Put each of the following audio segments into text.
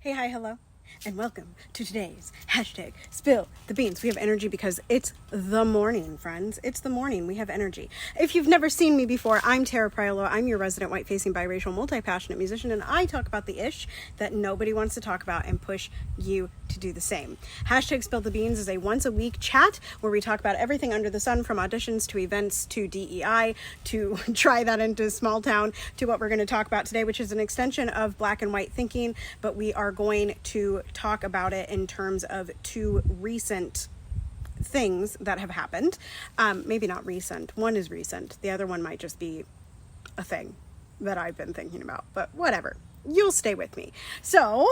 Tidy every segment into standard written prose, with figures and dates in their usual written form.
Hey, hi, hello, and welcome to today's hashtag Spill the Beans. We have energy because it's the morning, friends. It's the morning. We have energy. If you've never seen me before, I'm Tara Priolo. I'm your resident white-facing biracial multi-passionate musician, and I talk about the ish that nobody wants to talk about and push you to do the same. Hashtag Spill the Beans is a once-a-week chat where we talk about everything under the sun, from auditions to events to DEI to try that into small town to what we're going to talk about today, which is an extension of black and white thinking, but we are going to talk about it in terms of two recent things that have happened. Maybe not recent. One is recent. The other one might just be a thing that I've been thinking about, but whatever. You'll stay with me. So,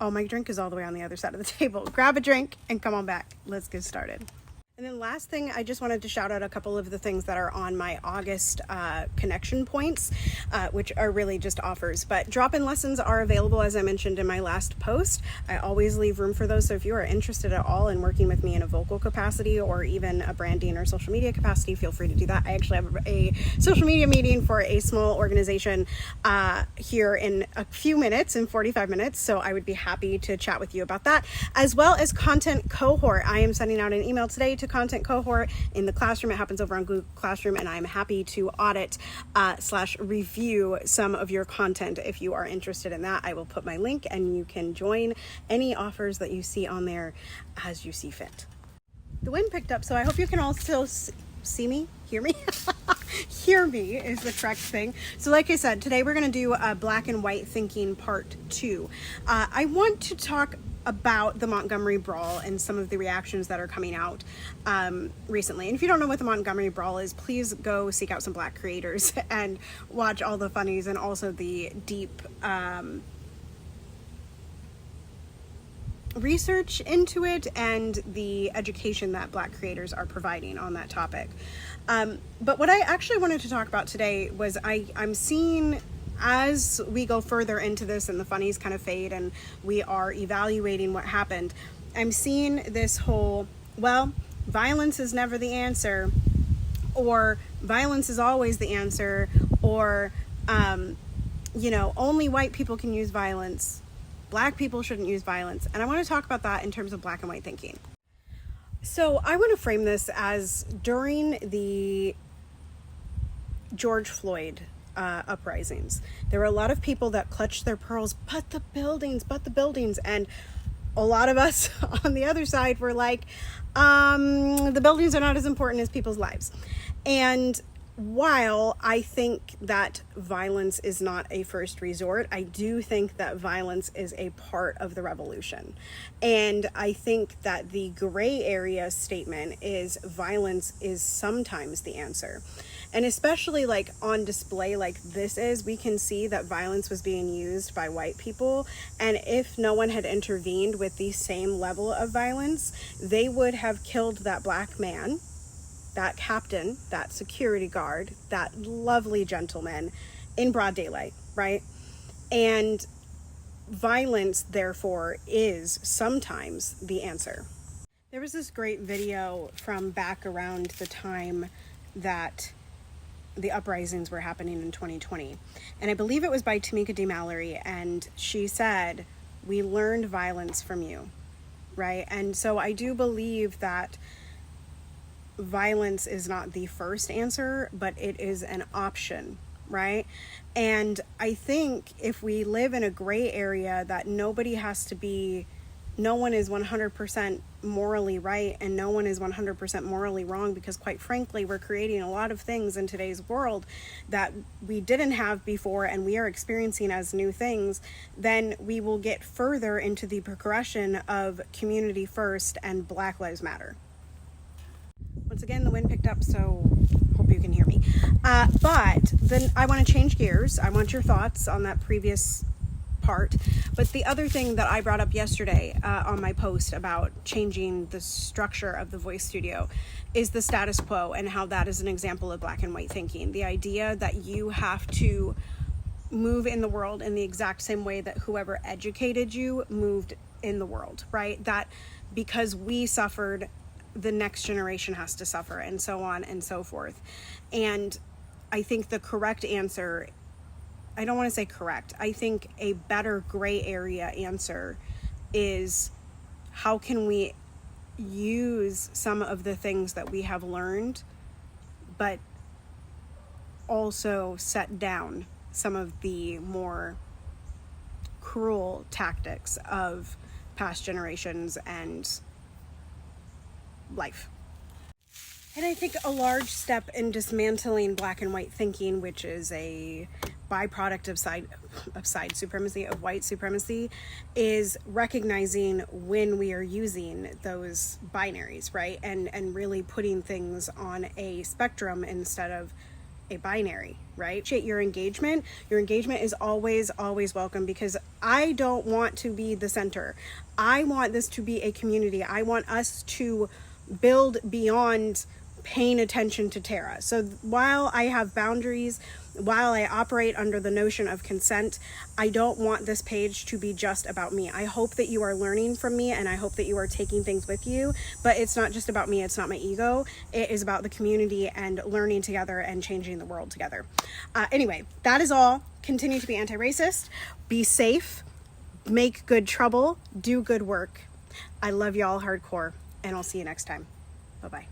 oh, my drink is all the way on the other side of the table. Grab a drink and come on back. Let's get started. And then last thing, I just wanted to shout out a couple of the things that are on my August connection points, which are really just offers. But drop-in lessons are available, as I mentioned in my last post. I always leave room for those. So if you are interested at all in working with me in a vocal capacity or even a branding or social media capacity, feel free to do that. I actually have a social media meeting for a small organization here in a few minutes, in 45 minutes. So I would be happy to chat with you about that, as well as content cohort. I am sending out an email today to content cohort in the classroom. It happens over on Google Classroom, and I'm happy to audit / review some of your content. If you are interested in that, I will put my link and you can join any offers that you see on there as you see fit. The wind picked up, so I hope you can all still see me, hear me. Hear me is the correct thing. So like I said, today we're going to do black and white thinking part 2. I want to talk about the Montgomery Brawl and some of the reactions that are coming out recently. And if you don't know what the Montgomery Brawl is, please go seek out some black creators and watch all the funnies and also the deep research into it and the education that black creators are providing on that topic. But what I actually wanted to talk about today was I'm seeing, as we go further into this and the funnies kind of fade and we are evaluating what happened, I'm seeing this whole, well, violence is never the answer, or violence is always the answer, or, only white people can use violence. Black people shouldn't use violence. And I want to talk about that in terms of black and white thinking. So I want to frame this as during the George Floyd uprisings, there were a lot of people that clutched their pearls, but the buildings. And a lot of us on the other side were like, the buildings are not as important as people's lives. And while I think that violence is not a first resort, I do think that violence is a part of the revolution. And I think that the gray area statement is violence is sometimes the answer. And especially like on display like this is, we can see that violence was being used by white people. And if no one had intervened with the same level of violence, they would have killed that black man, that captain, that security guard, that lovely gentleman in broad daylight, right? And violence, therefore, is sometimes the answer. There was this great video from back around the time that the uprisings were happening in 2020. And I believe it was by Tamika D. Mallory. And she said, "We learned violence from you," right? And so I do believe that violence is not the first answer, but it is an option, right? And I think if we live in a gray area that no one is 100% morally right and no one is 100% morally wrong, because quite frankly, we're creating a lot of things in today's world that we didn't have before and we are experiencing as new things, then we will get further into the progression of community first and Black Lives Matter. Once again, the wind picked up, so hope you can hear me. But then I want to change gears. I want your thoughts on that previous part. But the other thing that I brought up yesterday on my post about changing the structure of the voice studio is the status quo and how that is an example of black and white thinking. The idea that you have to move in the world in the exact same way that whoever educated you moved in the world, right? That because we suffered, the next generation has to suffer, and so on and so forth. And I think the correct answer I don't want to say correct. I think a better gray area answer is, how can we use some of the things that we have learned, but also set down some of the more cruel tactics of past generations and life. And I think a large step in dismantling black and white thinking, which is a byproduct of white supremacy, is recognizing when we are using those binaries, right? And really putting things on a spectrum instead of a binary, right? Your engagement is always welcome, because I don't want to be the center. I want this to be a community. I want us to build beyond paying attention to Tara. So while I have boundaries, while I operate under the notion of consent, I don't want this page to be just about me. I hope that you are learning from me, and I hope that you are taking things with you, but it's not just about me. It's not my ego. It is about the community and learning together and changing the world together. Anyway, that is all. Continue to be anti-racist, be safe, make good trouble, do good work. I love y'all hardcore, and I'll see you next time. Bye-bye.